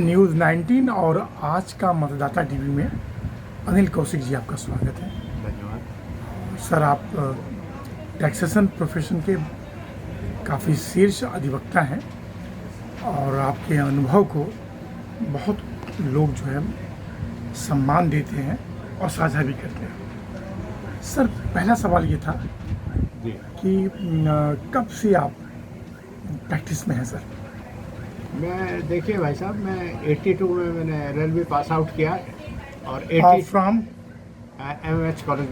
News 19 और आज का मतदाता टीवी में अनिल कौशिक जी आपका स्वागत है। धन्यवाद सर, आप टैक्सेशन प्रोफेशन के काफ़ी शीर्ष अधिवक्ता हैं और आपके अनुभव को बहुत लोग जो है सम्मान देते हैं और साझा भी करते हैं। सर, पहला सवाल ये था जी। कि कब से आप प्रैक्टिस में हैं सर? मैं देखिए भाई साहब, मैं 82 में मैंने LLB पास आउट किया और फ्रॉम MH कॉलेज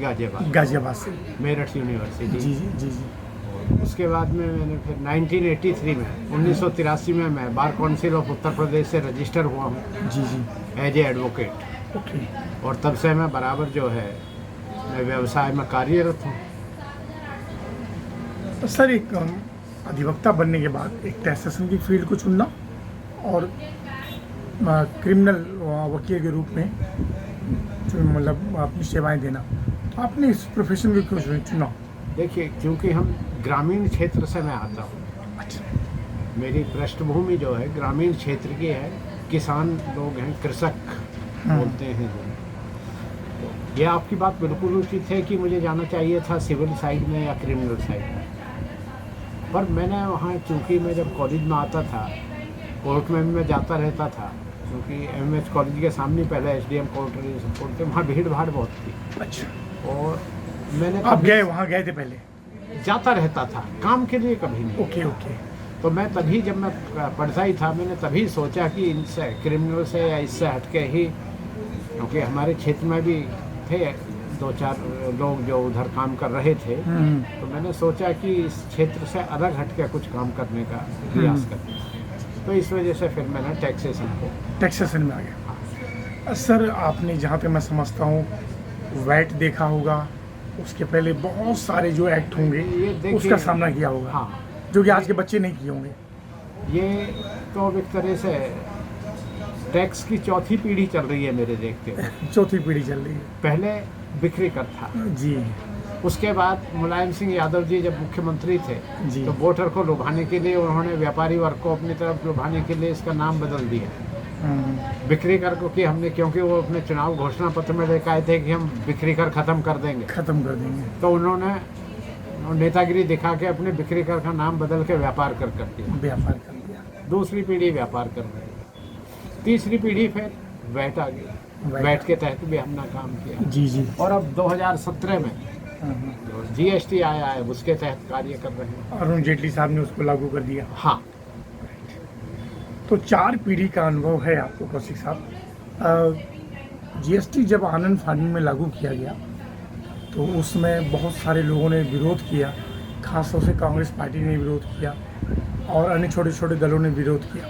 गाजियाबाद से? मेरठ यूनिवर्सिटी। जी जी जी जी। उसके बाद में मैंने फिर 1983 में 1983 में मैं bar council of Uttar Pradesh से रजिस्टर हुआ हूँ जी जी। As a advocate. ओके। और तब से मैं बराबर जो है मैं व्यवसाय में कार्यरत हूँ। तो सर, एक अधिवक्ता बनने के बाद एक टैक्सेशन की फील्ड को चुनना और क्रिमिनल वकील के रूप में मतलब अपनी सेवाएं देना, तो आपने इस प्रोफेशन को क्यों चुना? देखिए, क्योंकि हम ग्रामीण क्षेत्र से मैं आता हूँ। अच्छा। मेरी पृष्ठभूमि जो है ग्रामीण क्षेत्र की है, किसान लोग हैं, कृषक बोलते हैं। तो ये आपकी बात बिल्कुल उचित है कि मुझे जाना चाहिए था सिविल साइड में या क्रिमिनल साइड में, पर मैंने वहाँ चूँकि मैं जब कॉलेज में आता था, कोर्ट में भी मैं जाता रहता था, क्योंकि MH कॉलेज के सामने पहले SDM कोर्ट थे, वहाँ भीड़ भाड़ बहुत थी। अच्छा। और मैंने आप गए वहाँ गए थे पहले? जाता रहता था, काम के लिए कभी नहीं। Okay okay. तो मैं तभी, जब मैं पढ़ता ही था, मैंने तभी सोचा कि इनसे क्रिमिनल से या इससे हटके ही, क्योंकि हमारे क्षेत्र में भी थे 2-4 लोग जो उधर काम कर रहे थे, तो मैंने सोचा कि इस क्षेत्र से अलग हटके कुछ काम करने का प्रयास करें। तो इस वजह से फिर मैंने टैक्सेशन में आ गया। सर, आपने जहाँ तक मैं समझता हूँ वैट देखा होगा, उसके पहले बहुत सारे जो एक्ट होंगे उसका सामना किया होगा। हाँ, जो कि आज के बच्चे नहीं किए होंगे। ये तो अब एक तरह से टैक्स की चौथी पीढ़ी चल रही है मेरे देखते हुए। चौथी पीढ़ी चल रही है। पहले बिक्री कर था जी। उसके बाद मुलायम सिंह यादव जी जब मुख्यमंत्री थे जी, तो वोटर को लुभाने के लिए उन्होंने व्यापारी वर्ग को अपनी तरफ लुभाने के लिए इसका नाम बदल दिया, बिक्री कर को, कि हमने, क्योंकि वो अपने चुनाव घोषणा पत्र में लेकर आए थे कि हम बिक्री कर खत्म कर देंगे। तो उन्होंने नेतागिरी दिखा के अपने बिक्री कर का नाम बदल के व्यापार कर दिया। दूसरी पीढ़ी व्यापार कर रही है। तीसरी पीढ़ी फिर वैट आ गई। वैट के तहत भी हमने काम किया। जी जी। और अब 2017 में जो GST आया है उसके तहत कार्य कर रहे हैं। अरुण जेटली साहब ने उसको लागू कर दिया। हाँ। तो 4 पीढ़ी का अनुभव है आपको कौशिक साहब। GST जब आनंद फानन में लागू किया गया तो उसमें बहुत सारे लोगों ने विरोध किया, खासतौर से कांग्रेस पार्टी ने विरोध किया और अन्य छोटे छोटे दलों ने विरोध किया।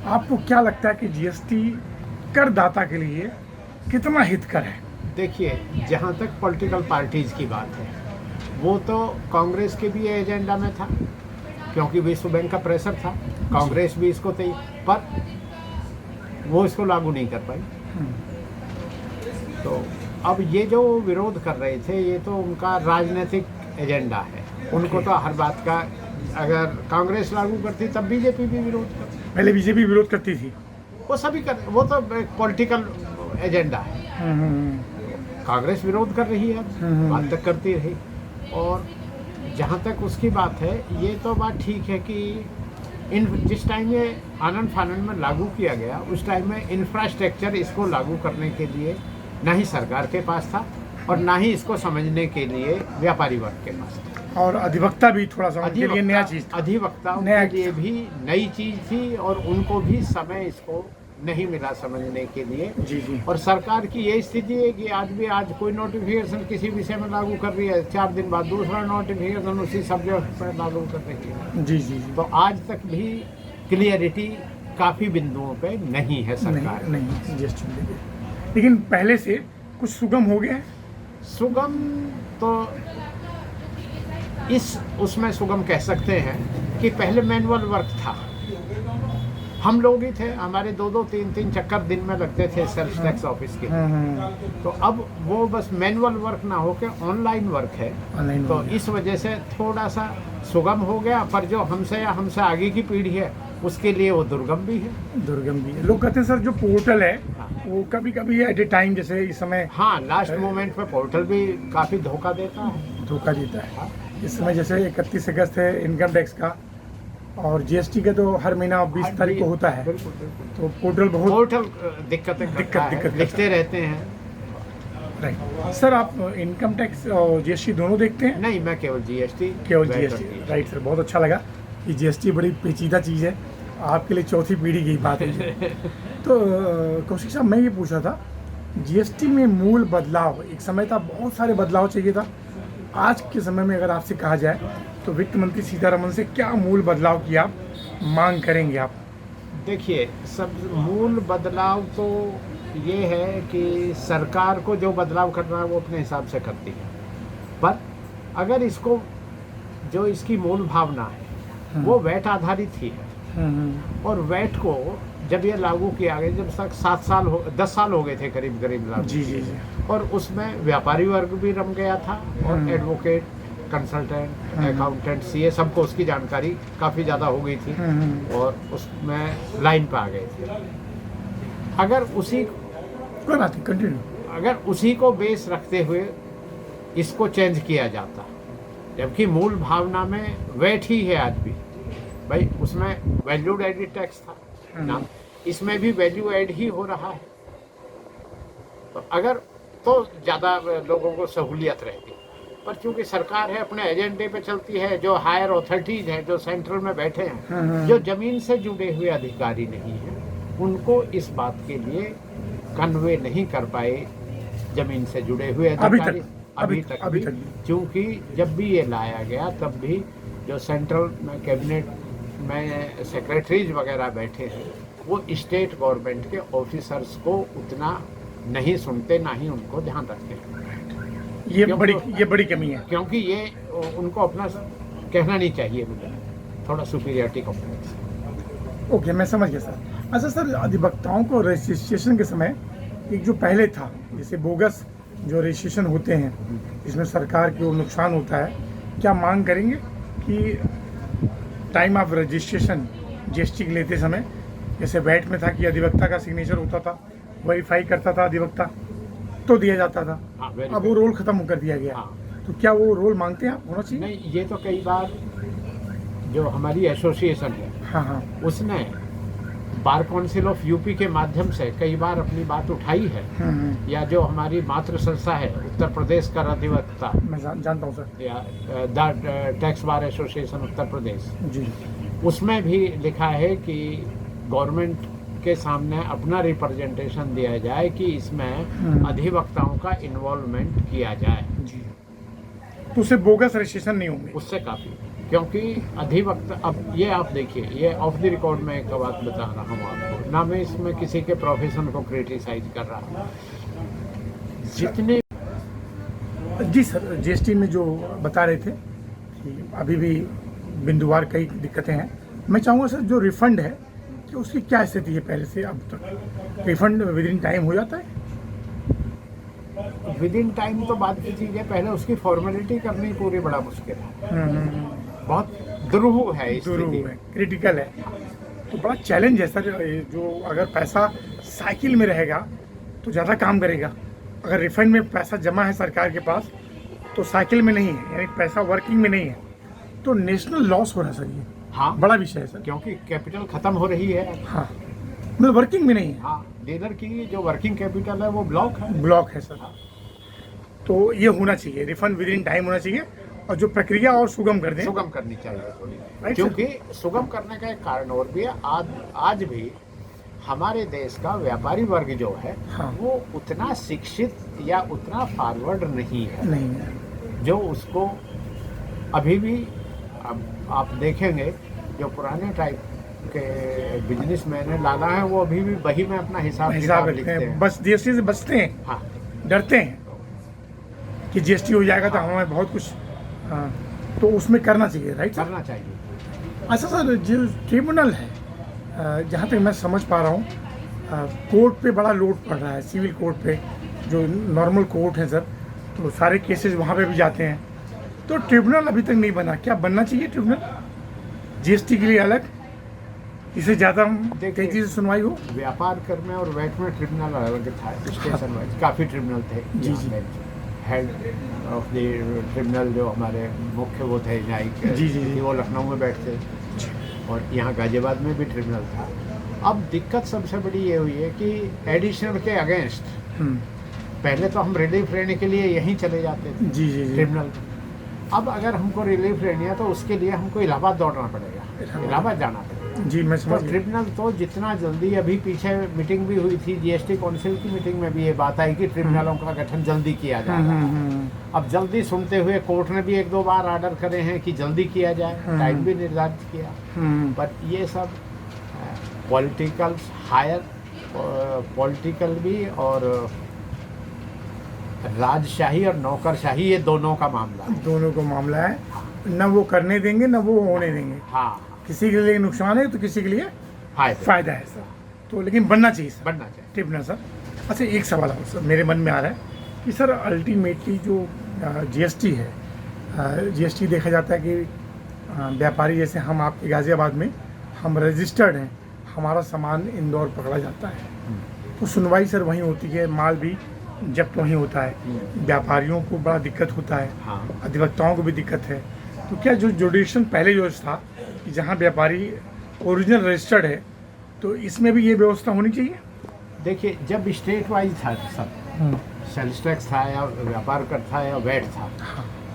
आपको क्या लगता है कि GST करदाता के लिए कितना हितकर है? देखिए, जहाँ तक पॉलिटिकल पार्टीज़ की बात है, वो तो कांग्रेस के भी एजेंडा में था, क्योंकि विश्व बैंक का प्रेशर था। कांग्रेस भी इसको थी, पर वो इसको लागू नहीं कर पाई। तो अब ये जो विरोध कर रहे थे, ये तो उनका राजनीतिक एजेंडा है। उनको तो हर बात का, अगर कांग्रेस लागू करती तब बीजेपी भी विरोध करती। पहले बीजेपी विरोध करती थी, वो सभी कर, वो तो पॉलिटिकल एजेंडा है। कांग्रेस विरोध कर रही है, बात तक करती रही। और जहाँ तक उसकी बात है, ये तो बात ठीक है कि जिस टाइम ये आनंद फानन में लागू किया गया, उस टाइम में इंफ्रास्ट्रक्चर इसको लागू करने के लिए ना ही सरकार के पास था और ना ही इसको समझने के लिए व्यापारी वर्ग के पास था। और अधिवक्ता भी थोड़ा सा उनके लिए नया चीज़ था। अधिवक्ताओं के लिए भी नई चीज़ थी और उनको भी समय इसको नहीं मिला समझने के लिए। जी जी। और सरकार की ये स्थिति है कि आज कोई नोटिफिकेशन किसी विषय में लागू कर रही है, 4 दिन बाद दूसरा नोटिफिकेशन उसी सब्जेक्ट पर लागू कर रही है। जी जी जी। तो आज तक भी क्लियरिटी काफ़ी बिंदुओं पे नहीं है सरकार। नहीं GST, लेकिन पहले से कुछ सुगम हो गया है। सुगम तो उसमें सुगम कह सकते हैं कि पहले मैनुअल वर्क था, हम लोग ही थे, हमारे 2-2, 3-3 चक्कर दिन में लगते थे सेल्स टैक्स ऑफिस के। तो अब वो बस मैनुअल वर्क ना होके ऑनलाइन वर्क है, तो इस वजह से थोड़ा सा सुगम हो गया। पर जो हमसे या हमसे आगे की पीढ़ी है उसके लिए वो दुर्गम भी है। दुर्गम भी है। लोग कहते हैं सर जो पोर्टल है हाँ। वो कभी कभी एट ए टाइम, जैसे इस समय हाँ, लास्ट मोमेंट पे पोर्टल भी काफ़ी धोखा देता है। धोखा देता है। हाँ। इस समय जैसे 31 अगस्त है इनकम टैक्स का, और जीएसटी का तो हर महीना 20 तारीख को होता है। बिल्कुल बिल्कुल। तो पोर्टल बहुत पोर्टल दिक्कतें करता है, दिक्कत लिखते रहते हैं। राइट। सर आप इनकम टैक्स और जीएसटी दोनों देखते हैं? नहीं, मैं केवल जीएसटी। केवल जीएसटी। राइट सर, बहुत अच्छा लगा कि जीएसटी बड़ी पेचीदा चीज़ है, आपके लिए चौथी पीढ़ी की बात है। तो कौशिक साहब, मैं ये पूछ रहा था, जीएसटी में मूल बदलाव, एक समय था बहुत सारे बदलाव चाहिए था, आज के समय में अगर आपसे कहा जाए तो वित्त मंत्री सीतारमन से क्या मूल बदलाव की आप मांग करेंगे आप? देखिए, सब मूल बदलाव तो ये है कि सरकार को जो बदलाव करना है वो अपने हिसाब से करती है, पर अगर इसको, जो इसकी मूल भावना है वो वैट आधारित ही है। और वैट को जब ये लागू किया गया, जब तक 10 साल हो गए थे करीब करीब लागू। जी जी जी। और उसमें व्यापारी वर्ग भी रम गया था, और एडवोकेट, कंसल्टेंट, अकाउंटेंट, सीए, सबको उसकी जानकारी काफ़ी ज़्यादा हो गई थी, और उसमें लाइन पे आ गए थे। अगर उसी, कोई बात नहीं, कंटिन्यू। अगर उसी को बेस रखते हुए इसको चेंज किया जाता, जबकि मूल भावना में वैट ही है आज भी, भाई उसमें वैल्यू एडेड टैक्स था ना, इसमें भी वैल्यू ऐड ही हो रहा है। तो अगर तो ज़्यादा लोगों को सहूलियत रहती, पर चूंकि सरकार है अपने एजेंडे पे चलती है, जो हायर अथॉरिटीज हैं, जो सेंट्रल में बैठे हैं, जो ज़मीन से जुड़े हुए अधिकारी नहीं हैं, उनको इस बात के लिए कन्वे नहीं कर पाए ज़मीन से जुड़े हुए अधिकारी अभी तक। क्योंकि जब भी ये लाया गया तब भी जो सेंट्रल में कैबिनेट में सेक्रेटरीज वगैरह बैठे हैं, वो स्टेट गवर्नमेंट के ऑफिसर्स को उतना नहीं सुनते, ना ही उनको ध्यान रखते हैं। ये बड़ी कमी है, क्योंकि ये उनको अपना कहना नहीं चाहिए, मुझे थोड़ा सुपीरियरिटी कॉम्प्लेक्स। ओके, मैं समझ गया सर। अच्छा सर, अधिवक्ताओं को रजिस्ट्रेशन के समय एक जो पहले था, जैसे बोगस जो रजिस्ट्रेशन होते हैं, इसमें सरकार को नुकसान होता है, क्या मांग करेंगे कि टाइम ऑफ रजिस्ट्रेशन जीएसटी के लेते समय, जैसे वैट में था कि अधिवक्ता का सिग्नेचर होता था, वेरीफाई करता था अधिवक्ता, तो दिया जाता था, अब वो रोल खत्म कर दिया गया। तो क्या वो रोल मांगते हैं आप होना चाहिए? नहीं, ये तो कई बार जो हमारी एसोसिएशन है, हाँ, उसने बार काउंसिल ऑफ यूपी के माध्यम से कई बार अपनी बात उठाई है, या जो हमारी मातृ संस्था है उत्तर प्रदेश कर अधिवक्ता, मैं जानता हूँ सर, या the tax bar association Uttar Pradesh जी, उसमें भी लिखा है कि गवर्नमेंट के सामने अपना रिप्रेजेंटेशन दिया जाए कि इसमें अधिवक्ताओं का इन्वॉल्वमेंट किया जाए जी, तो उससे बोगस रजिस्ट्रेशन नहीं होंगे। उससे काफ़ी, क्योंकि अधिवक्ता, अब ये आप देखिए, ये ऑफ द रिकॉर्ड में एक बात बता रहा हूँ आपको, ना मैं इसमें किसी के प्रोफेशन को क्रिटिसाइज कर रहा हूँ, जितने जी सर, जीएसटी में जो बता रहे थे कि अभी भी बिंदुवार कई दिक्कतें हैं, मैं चाहूँगा सर जो रिफंड है कि उसकी क्या स्थिति है पहले से अब तक? रिफंड विद इन टाइम हो जाता है? विद इन टाइम तो बात की चीज़ है, पहले उसकी फॉर्मेलिटी करनी पूरी बड़ा मुश्किल है, बहुत दुरूह है, क्रिटिकल है, तो बड़ा चैलेंज है सर। जो अगर पैसा साइकिल में रहेगा तो ज़्यादा काम करेगा, अगर रिफंड में पैसा जमा है सरकार के पास तो साइकिल में नहीं है, यानी पैसा वर्किंग में नहीं है, तो नेशनल लॉस हो रहा है सर, ये हाँ बड़ा विषय है सर, क्योंकि कैपिटल खत्म हो रही है। हाँ, मतलब वर्किंग में नहीं है। हाँ, डीलर की जो वर्किंग कैपिटल है वो ब्लॉक है सर। तो ये होना चाहिए, रिफंड विद इन टाइम होना चाहिए, और जो प्रक्रिया और सुगम कर दें, सुगम करनी चाहिए थोड़ी, Right, क्योंकि सुगम करने का एक कारण और भी है, आज भी हमारे देश का व्यापारी वर्ग जो है, हाँ, वो उतना शिक्षित या उतना फॉरवर्ड नहीं है, जो उसको अभी भी, अब आप देखेंगे जो पुराने टाइप के बिजनेसमैन है, लाला है, वो अभी भी वही में अपना हिसाब लिखते हैं, बस जीएसटी से बचते हैं। हाँ, डरते हैं कि जीएसटी हो जाएगा तो हमें बहुत कुछ, तो उसमें करना चाहिए, राइट, करना चाहिए। अच्छा सर, जो ट्रिब्यूनल है, जहाँ तक मैं समझ पा रहा हूँ, कोर्ट पे बड़ा लोड पड़ रहा है, सिविल कोर्ट पे, जो नॉर्मल कोर्ट है सर, तो सारे केसेस वहाँ पे भी जाते हैं, तो ट्रिब्यूनल अभी तक नहीं बना, क्या बनना चाहिए ट्रिब्यूनल जीएसटी के लिए अलग, इससे ज़्यादा हम देखिए, तेजी से सुनवाई हो। व्यापार कर में और वैट में ट्रिब्यूनल अलग था, स्टेशन वाइज काफ़ी ट्रिब्यूनल थे। जी, जी। हेड ऑफ द ट्रिब्यूनल जो हमारे मुख्य वो थे न्यायिक, जी, जी, जी। वो लखनऊ में बैठते और यहाँ गाजियाबाद में भी ट्रिब्यूनल था। अब दिक्कत सबसे बड़ी ये हुई है कि एडिशनल के अगेंस्ट पहले तो हम रिलीफ लेने के लिए यहीं चले जाते थे जी, जी, जी। ट्रिब्यूनल। अब अगर हमको रिलीफ लेनी है तो उसके लिए हमको इलाहाबाद दौड़ना पड़ेगा, इलाहाबाद जाना पड़ेगा। जी, मैं तो समझ गया। ट्रिब्यूनल तो जितना जल्दी, अभी पीछे मीटिंग भी हुई थी जीएसटी काउंसिल की मीटिंग में भी ये बात आई कि ट्रिब्यूनलों का गठन जल्दी किया जाए। अब जल्दी सुनते हुए कोर्ट ने भी 1-2 बार आर्डर करे हैं कि जल्दी किया जाए, टाइम भी निर्धारित किया। पर ये सब पॉलिटिकल हायर पॉलिटिकल भी और राजशाही और नौकरशाही, ये दोनों का मामला है। दोनों को मामला है, न वो करने देंगे न वो होने देंगे। हाँ, किसी के लिए नुकसान है तो किसी के लिए फायदा फायदा है सर। तो लेकिन बनना चाहिए सर, बनना चाहिए। Tribunal sir. अच्छा, एक सवाल और सर मेरे मन में आ रहा है कि सर अल्टीमेटली जो जीएसटी है, जीएसटी देखा जाता है कि व्यापारी जैसे हम आपके गाजियाबाद में हम रजिस्टर्ड हैं, हमारा सामान इंदौर पकड़ा जाता है तो सुनवाई सर वहीं होती है, माल भी जब्त वहीं होता है, व्यापारियों को बड़ा दिक्कत होता है, हाँ। अधिवक्ताओं को भी दिक्कत है। तो क्या जो जुडिक्शन पहले जो था कि जहाँ व्यापारी ओरिजिनल रजिस्टर्ड है, तो इसमें भी ये व्यवस्था होनी चाहिए? देखिए, जब स्टेट वाइज था सब, सेल्स टैक्स था या व्यापार कर था या वैट था,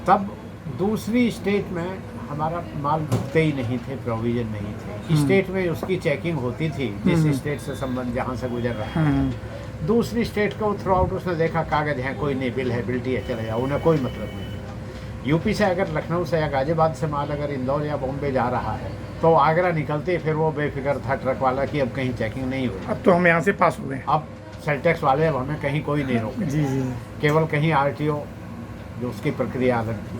तब दूसरी स्टेट में हमारा माल रुकते ही नहीं थे, प्रोविजन नहीं थे। स्टेट में उसकी चेकिंग होती थी, जिस स्टेट से संबंध जहाँ से गुजर रहा है। दूसरी स्टेट को थ्रू आउट उसने देखा कागज है, कोई नहीं, बिल है, बिल्टी है, चले जाओ, उन्हें कोई मतलब नहीं। यूपी से अगर लखनऊ से या गाजियाबाद से माल अगर इंदौर या बॉम्बे जा रहा है तो आगरा निकलते फिर वो बेफिक्र था ट्रक वाला कि अब कहीं चेकिंग नहीं हुई। अब तो हम यहाँ से पास हो गए। अब सेल टैक्स वाले, अब हमें कहीं कोई नहीं रोके। जी जी। केवल कहीं आरटीओ जो उसकी प्रक्रिया अलग थी,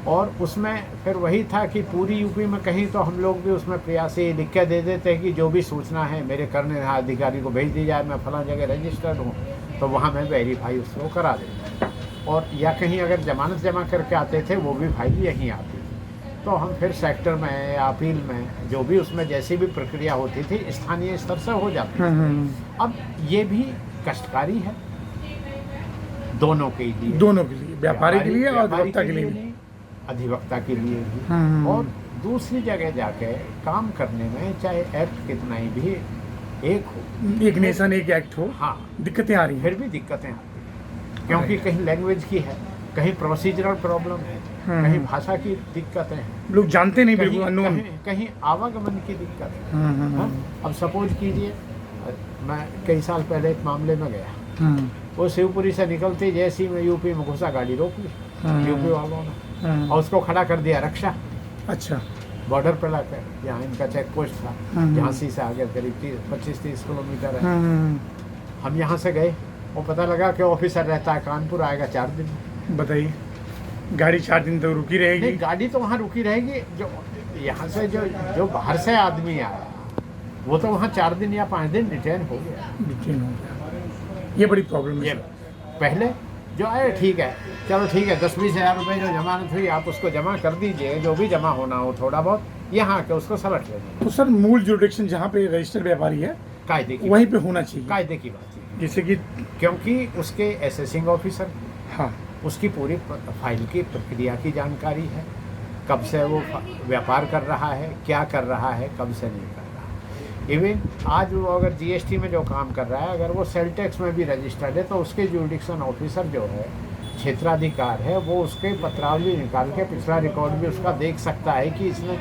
और उसमें फिर वही था कि पूरी यूपी में कहीं तो हम लोग भी उसमें प्रयास ये लिख के दे देते हैं कि जो भी सूचना है मेरे करने अधिकारी को भेज दी जाए, मैं फलां जगह रजिस्टर्ड हूँ, तो वहाँ मैं वेरीफाई उसको करा देता। और या कहीं अगर जमानत जमा करके आते थे वो भी फाइल यहीं आती थी। तो हम फिर सेक्टर में या अपील में जो भी उसमें जैसी भी प्रक्रिया होती थी स्थानीय स्तर से हो जाती थी। अब ये भी कष्टकारी है दोनों के लिए, व्यापारी के लिए और अधिवक्ता के लिए भी, अधिवक्ता के लिए भी। और दूसरी जगह जाके काम करने में चाहे एक्ट कितना ही भी एक हो, एक नेशन एक एक्ट हो, हाँ, दिक्कतें आ रही हैं। फिर भी दिक्कतें आती हैं, क्योंकि कहीं लैंग्वेज की है, कहीं प्रोसीजरल प्रॉब्लम है, कहीं भाषा की दिक्कतें हैं, लोग जानते नहीं, कहीं, बिल्कुल अननोन। कहीं आवागमन की दिक्कत है। हाँ? अब सपोज कीजिए, मैं कई साल पहले एक मामले में गया, वो शिवपुरी से निकलती जैसी मैं यूपी में घुसा, गाड़ी रोक ली यूपी वालों ने और उसको खड़ा कर दिया रक्षा। अच्छा। बॉर्डर पर लाकर, जहाँ इनका चेक पोस्ट था, झांसी से आगे करीब 25-30 किलोमीटर है। हम यहाँ से गए, वो पता लगा कि ऑफिसर रहता है कानपुर, आएगा 4 दिन। बताइए, गाड़ी 4 दिन तक रुकी रहेगी? नहीं, गाड़ी तो वहाँ रुकी रहेगी। जो यहाँ से जो बाहर से आदमी आया वो तो वहाँ 4 दिन या 5 दिन डिटेन हो गया। ये बड़ी प्रॉब्लम है। पहले जो आए ठीक है, चलो ठीक है, 10-20 हज़ार रुपये जो जमानत हुई आप उसको जमा कर दीजिए, जो भी जमा होना हो थोड़ा बहुत, यहाँ के उसको सलट लेंगे। तो सर मूल जुडिक्शन जहाँ पे रजिस्टर्ड व्यापारी है कायदे की वहीं पे होना चाहिए, कायदे की बात है। जैसे कि क्योंकि उसके असेसिंग ऑफिसर, हाँ, उसकी पूरी फाइल की प्रक्रिया की जानकारी है, कब से वो व्यापार कर रहा है, क्या कर रहा है, कब से नहीं कर रहा। इवन आज वो अगर जीएसटी में जो काम कर रहा है, अगर वो सेल टैक्स में भी रजिस्टर्ड है, तो उसके जुडिक्शन ऑफिसर जो है, क्षेत्राधिकार है, वो उसके पत्रावली निकाल के पिछला रिकॉर्ड भी उसका देख सकता है कि इसने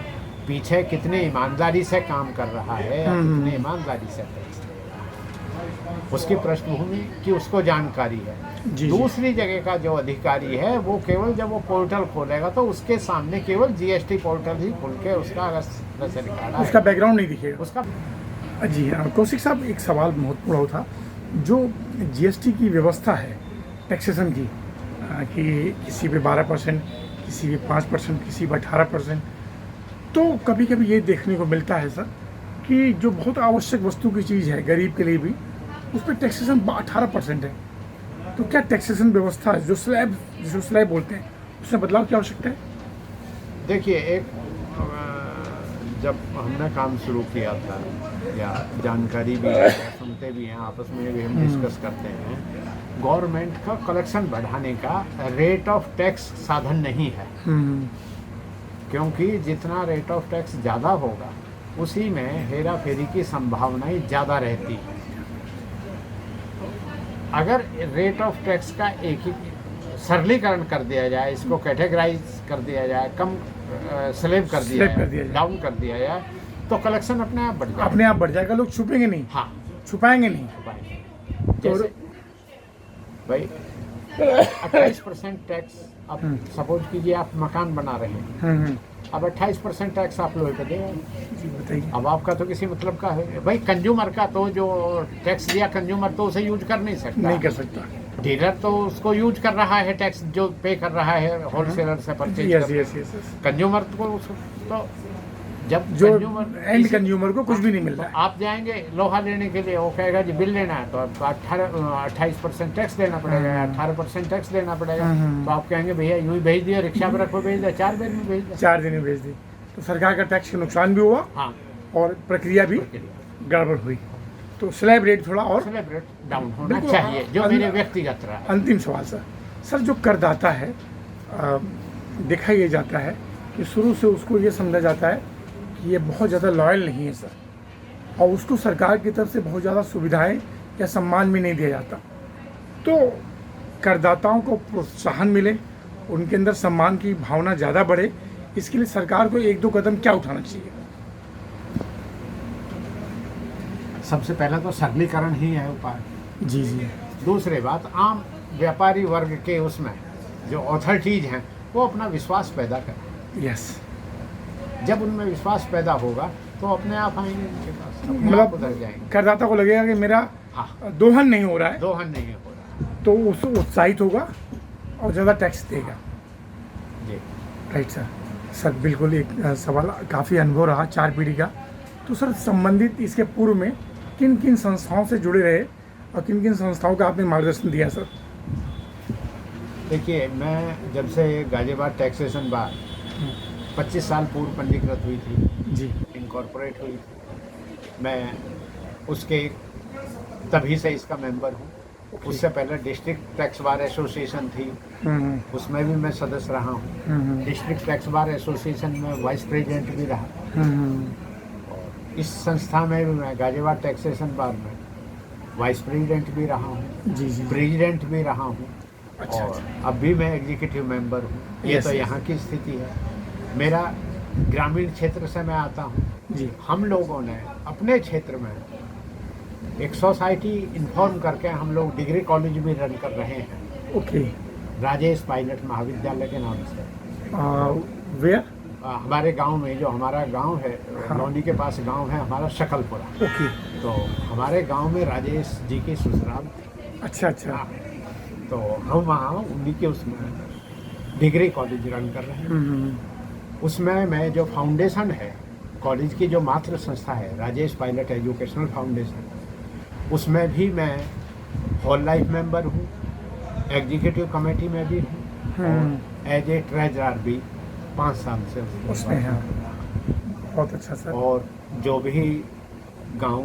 पीछे कितने ईमानदारी से काम कर रहा है या कितने ईमानदारी से टैक्स दे रहा है, उसकी पृष्ठभूमि की उसको जानकारी है। दूसरी जगह का जो अधिकारी है वो केवल जब वो पोर्टल खोलेगा तो उसके सामने केवल जीएसटी पोर्टल ही खुल के उसका उसका बैकग्राउंड नहीं दिखेगा उसका। जी हाँ, कौशिक साहब, एक सवाल महत्वपूर्ण था, जो जीएसटी की व्यवस्था है टैक्सेशन की, कि किसी पे 12%, किसी पे 5%, किसी पे 18%, तो कभी कभी ये देखने को मिलता है सर कि जो बहुत आवश्यक वस्तु की चीज़ है गरीब के लिए भी, उस पर टैक्सेशन 18% है। तो क्या टैक्सेशन व्यवस्था जो स्लैब बोलते हैं उसमें बदलाव की आवश्यकता है? देखिए, एक जब हमने काम शुरू किया था, या जानकारी भी है, या सुनते भी हैं, आपस में भी हम डिस्कस करते हैं, गवर्नमेंट का कलेक्शन बढ़ाने का रेट ऑफ टैक्स साधन नहीं है। क्योंकि जितना रेट ऑफ टैक्स ज़्यादा होगा उसी में हेरा फेरी की संभावनाएं ज़्यादा रहती है। अगर रेट ऑफ टैक्स का एक ही सरलीकरण कर दिया जाए, इसको कैटेगराइज कर दिया जाए, कम स्लेब कर दिया जाए, डाउन कर दिया जाए, तो कलेक्शन अपने आप बढ़ जाएगा। अपने आप बढ़ जाएगा, लोग छुपेंगे नहीं। हाँ, छुपाएंगे नहीं। जैसे भाई 28% टैक्स, अब सपोज कीजिए आप मकान बना रहे हैं, अब 28% टैक्स आप लोगों को देंगे। जी बताइए। अब आपका तो किसी मतलब का है भाई, कंज्यूमर का तो जो टैक्स दिया कंज्यूमर तो उसे यूज कर नहीं सकता। नहीं कर सकता। डीलर तो उसको यूज कर रहा है, टैक्स जो पे कर रहा है होलसेलर से परचेज यस कर। Yes yes. कंज्यूमर को तो जब जो कंज्यूमर एंड कंज्यूमर को कुछ भी नहीं मिल रहा है। आप जाएंगे लोहा लेने के लिए, वो कहेगा जी बिल लेना है, तो आपको 28% टैक्स देना पड़ेगा, 18% टैक्स देना पड़ेगा। तो आप कहेंगे भैया यूं ही भेज दिया, रिक्शा पर रखो, भेज दिया, 4 दिन में भेज दिया। 4 दिन में भेज दी, तो सरकार का टैक्स का नुकसान भी हुआ हाँ, और प्रक्रिया भी गड़बड़ हुई। तो स्लैब रेट थोड़ा और सेलिब्रेट डाउन होना बिल्कुल, चाहिए, जो हाँ, मेरे व्यक्तिगत रहा है। अंतिम सवाल सर जो करदाता है, देखा ये जाता है कि शुरू से उसको ये समझा जाता है कि ये बहुत ज़्यादा लॉयल नहीं है सर, और उसको सरकार की तरफ से बहुत ज़्यादा सुविधाएं या सम्मान भी नहीं दिया जाता। तो करदाताओं को प्रोत्साहन मिले, उनके अंदर सम्मान की भावना ज़्यादा बढ़े, इसके लिए सरकार को 1-2 कदम क्या उठाना चाहिए? सबसे पहला तो सरलीकरण ही है उपाय। जी जी। दूसरी बात, आम व्यापारी वर्ग के उसमें जो अथॉरिटीज हैं वो अपना विश्वास पैदा करें। यस। जब उनमें विश्वास पैदा होगा तो अपने आप आएंगे उनके पास, अपने आप उधर जाएंगे। करदाता को लगेगा कि मेरा हाँ, दोहन नहीं हो रहा है, दोहन नहीं हो रहा। तो उस उत्साहित होगा और ज़्यादा टैक्स देगा। जी राइट सर बिल्कुल एक सवाल, काफ़ी अनुभव रहा 4 पीढ़ी का। तो सर संबंधित इसके पूर्व में किन किन संस्थाओं से जुड़े रहे और किन किन संस्थाओं का आपने मार्गदर्शन दिया सर? देखिए, मैं जब से गाजियाबाद टैक्सेशन बार 25 साल पूर्व पंजीकृत हुई थी, जी इनकॉर्पोरेट हुई थी, मैं उसके तभी से इसका मेंबर हूँ। उससे पहले डिस्ट्रिक्ट टैक्स बार एसोसिएशन थी, उसमें भी मैं सदस्य रहा हूँ। डिस्ट्रिक्ट टैक्स बार एसोसिएशन में वाइस प्रेसिडेंट भी रहा। और इस संस्था में भी मैं गाजियाबाद टैक्सेशन बार में वाइस प्रेसिडेंट भी रहा हूँ, जी जी। प्रेसिडेंट भी रहा हूँ। अच्छा, और अब भी मैं एग्जीक्यूटिव मेंबर हूँ। ये Yes, तो yes. यहाँ की स्थिति है। मेरा ग्रामीण क्षेत्र से मैं आता हूँ। जी हम लोगों ने अपने क्षेत्र में एक सोसाइटी इन्फॉर्म करके हम लोग डिग्री कॉलेज भी रन कर रहे हैं, ओके। राजेश पायलट महाविद्यालय के नाम से। वेयर? हमारे गांव में, जो हमारा गांव है, हाँ। लौंडी के पास गांव है हमारा शकलपुरा, ओके। तो हमारे गांव में राजेश जी की ससुराल थी। अच्छा अच्छा। तो हम वहाँ उन्हीं के उसमें डिग्री कॉलेज रन कर रहे हैं। उसमें मैं जो फाउंडेशन है कॉलेज की, जो मातृ संस्था है राजेश पायलट एजुकेशनल फाउंडेशन, उसमें भी मैं होल लाइफ मेंबर हूँ, एग्जीक्यूटिव कमेटी में भी हूँ, और एज ए ट्रेजरर भी 5 साल से उसमें है। बहुत अच्छा सर। और जो भी गांव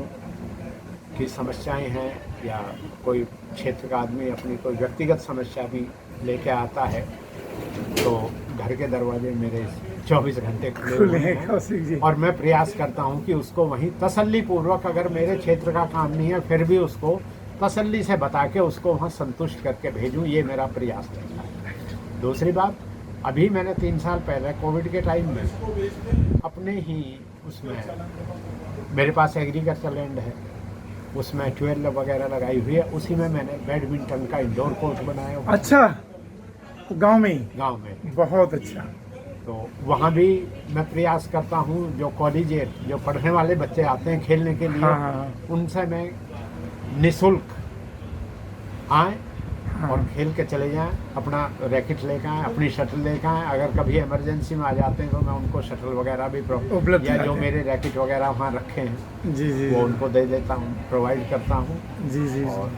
की समस्याएं हैं या कोई क्षेत्र का आदमी अपनी कोई व्यक्तिगत समस्या भी लेके आता है, तो घर के दरवाजे मेरे 24 घंटे खुले हुए हैं। कौशिक जी। और मैं प्रयास करता हूं कि उसको वहीं तसल्ली पूर्वक, अगर मेरे क्षेत्र का काम नहीं है फिर भी उसको तसल्ली से बता के उसको वहाँ संतुष्ट करके भेजूं, ये मेरा प्रयास रहता है। दूसरी बात, अभी मैंने 3 साल पहले कोविड के टाइम में अपने ही उसमें, मेरे पास एग्रीकल्चर लैंड है, उसमें ट्यूबवेल वगैरह लगाई हुई है, उसी में मैंने बैडमिंटन का इंडोर कोर्ट बनाया हुआ है। अच्छा, गांव में ही? गांव में। बहुत अच्छा। तो वहाँ भी मैं प्रयास करता हूँ, जो कॉलेजिएट, जो पढ़ने वाले बच्चे आते हैं खेलने के लिए, हाँ। उनसे मैं निःशुल्क आए हाँ। और खेल के चले जाएं, अपना रैकेट लेकर आएँ, अपनी शटल लेकर आएँ। अगर कभी इमरजेंसी में आ जाते हैं तो मैं उनको शटल वगैरह भी उपलब्ध या जो कराते हैं। मेरे रैकेट वगैरह वहाँ रखे हैं जी जी। वो उनको दे देता हूँ, प्रोवाइड करता हूँ। जी जी। और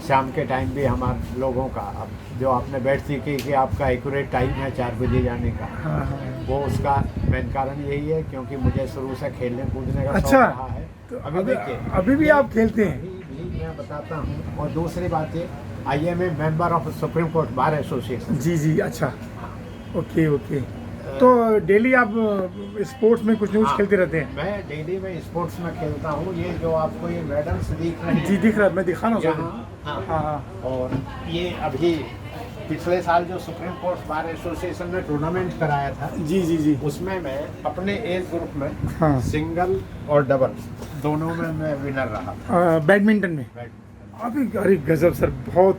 शाम के टाइम भी हमारे लोगों का, अब जो आपने बैठ सीखी कि आपका एक्यूरेट टाइम है 4 बजे जाने का, हाँ हाँ। वो उसका मेन कारण यही है क्योंकि मुझे शुरू से खेलने कूदने का अच्छा। शौक रहा है। तो अभी देखिए, अभी भी आप खेलते हैं? अभी भी मैं बताता हूँ। और दूसरी बात ये, I am a member of Supreme Court Bar Association. जी जी, अच्छा, ओके ओके। तो डेली आप स्पोर्ट्स में कुछ ना कुछ हाँ, खेलते रहते हैं? मैं डेली में स्पोर्ट्स में खेलता हूँ। ये जो आपको ये मेडल्स दिख रहे हैं, जी दिख रहा है, मैं दिखा रहा हूँ सर। यहाँ, हाँ हाँ, हाँ। और ये अभी पिछले साल जो सुप्रीम कोर्ट बार एसोसिएशन ने टूर्नामेंट कराया था, जी जी जी। उसमें मैं अपने एज ग्रुप में हाँ। सिंगल और डबल दोनों में मैं विनर रहा। बैडमिंटन में? अभी अरे गजब सर, बहुत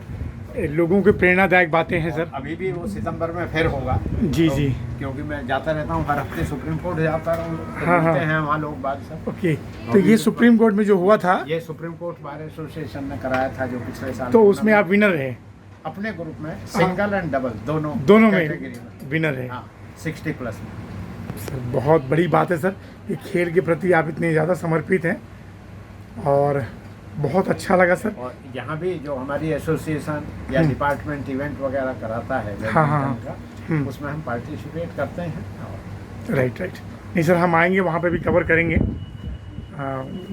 लोगों के प्रेरणादायक बातें हैं सर। अभी भी वो सितंबर में फिर होगा। जी जी। क्योंकि मैं जाता रहता हूँ, हर हफ्ते सुप्रीम कोर्ट जाता हूँ, तो हाँ, मिलते हाँ। हैं वहाँ लोग बात सब। ओके, तो ये सुप्रीम कोर्ट में जो हुआ था, ये सुप्रीम कोर्ट बार एसोसिएशन ने कराया था जो पिछले साल, तो उसमें आप विनर रहे? अपने ग्रुप में सिंगल एंड डबल दोनों में कैटेगरी विनर है? हाँ, 60 प्लस में। सर बहुत बड़ी बात है सर, कि खेल के प्रति आप इतने ज़्यादा समर्पित हैं, और बहुत अच्छा लगा सर। और यहाँ भी जो हमारी एसोसिएशन या डिपार्टमेंट इवेंट वगैरह कराता है हाँ, हाँ, बैडमिंटन का, उसमें हम पार्टिसिपेट करते हैं। Right right. नहीं सर, हम आएंगे वहाँ पे भी कवर करेंगे,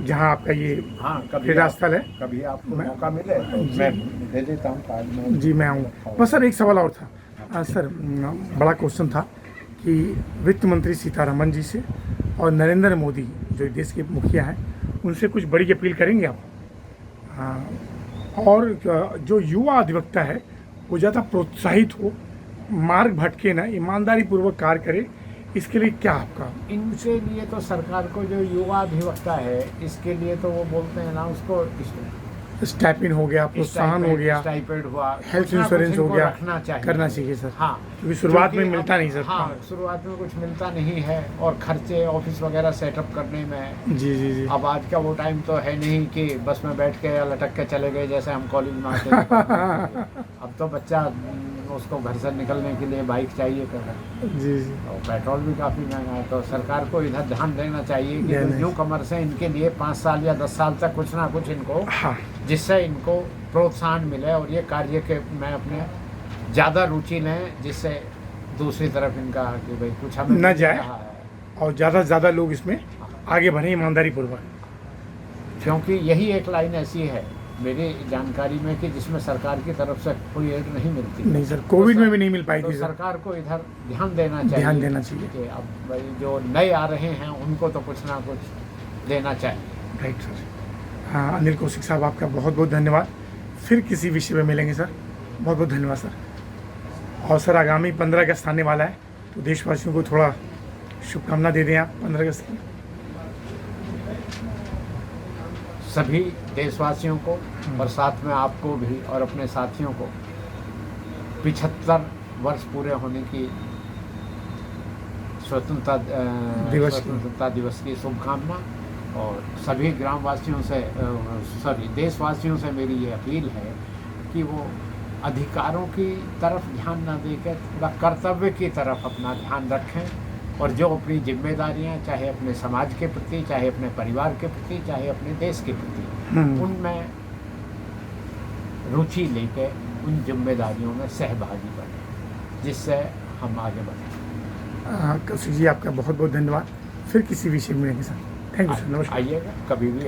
जहाँ आपका ये हाँ, कभी क्रीड़ा स्थल है। कभी आपको मौका मिले तो मैं दे देता हूँ कार्ड में। जी मैं आऊँगा। बस सर एक सवाल और था सर, बड़ा क्वेश्चन था कि वित्त मंत्री सीतारमन जी से और नरेंद्र मोदी जो देश के मुखिया हैं, उनसे कुछ बड़ी अपील करेंगे आप? और जो युवा अधिवक्ता है वो ज़्यादा प्रोत्साहित हो, मार्ग भटके ना, ईमानदारी पूर्वक कार्य करे, इसके लिए क्या आपका? इनके लिए तो सरकार को जो युवा अधिवक्ता है, इसके लिए तो वो बोलते हैं ना, उसको स्टाइपेंड हो गया, प्रोत्साहन हो गया, स्टाइपेंड हुआ, हेल्थ इंश्योरेंस हो गया, रखना चाहिए, करना चाहिए सर। हाँ, क्योंकि शुरुआत में क्योंकि मिलता नहीं सर। हाँ, शुरुआत में कुछ मिलता नहीं है, और खर्चे ऑफिस वगैरह सेटअप करने में। जी जी जी। अब आज का वो टाइम तो है नहीं कि बस में बैठ के या लटक के चले गए जैसे हम कॉलेज में आते थे। अब तो बच्चा उसको घर से निकलने के लिए बाइक चाहिए कर रहा है, जी जी। और पेट्रोल भी काफ़ी महंगा है। तो सरकार को इधर ध्यान देना चाहिए कि ध्यान न्यू कमर्स हैं, इनके लिए 5 साल या 10 साल तक कुछ ना कुछ इनको, हाँ, जिससे इनको प्रोत्साहन मिले और ये कार्य के में अपने ज़्यादा रुचि लें, जिससे दूसरी तरफ इनका कि भाई कुछ हमें न मिल जाए, रहा है। और ज़्यादा से ज़्यादा लोग इसमें आगे बढ़े ईमानदारी पूर्वक। क्योंकि यही एक लाइन ऐसी है मेरी जानकारी में कि जिसमें सरकार की तरफ से कोई एड नहीं मिलती। नहीं सर, कोविड में भी नहीं मिल पाई तो थी सर। सरकार को इधर ध्यान देना चाहिए, ध्यान देना चाहिए कि अब भाई जो नए आ रहे हैं उनको तो कुछ ना कुछ देना चाहिए। Right sir. हाँ अनिल कौशिक साहब, आपका बहुत बहुत धन्यवाद। फिर किसी विषय में मिलेंगे सर, बहुत बहुत धन्यवाद सर। और सर आगामी 15 अगस्त आने वाला है, तो देशवासियों को थोड़ा शुभकामना दे दें आप 15 अगस्त की। सभी देशवासियों को और साथ में आपको भी और अपने साथियों को 75 वर्ष पूरे होने की स्वतंत्रता दिवस की शुभकामना। और सभी ग्रामवासियों से सभी देशवासियों से मेरी ये अपील है कि वो अधिकारों की तरफ ध्यान न देकर थोड़ा कर्तव्य की तरफ अपना ध्यान रखें, और जो अपनी जिम्मेदारियां, चाहे अपने समाज के प्रति, चाहे अपने परिवार के प्रति, चाहे अपने देश के प्रति, उनमें रुचि लेके उन जिम्मेदारियों में सहभागी बने, जिससे हम आगे बढ़ें। कौशिक जी आपका बहुत बहुत धन्यवाद। फिर किसी विषय में मिलेंगे सर। थैंक यू सर, नमस्कार। आइएगा कभी भी।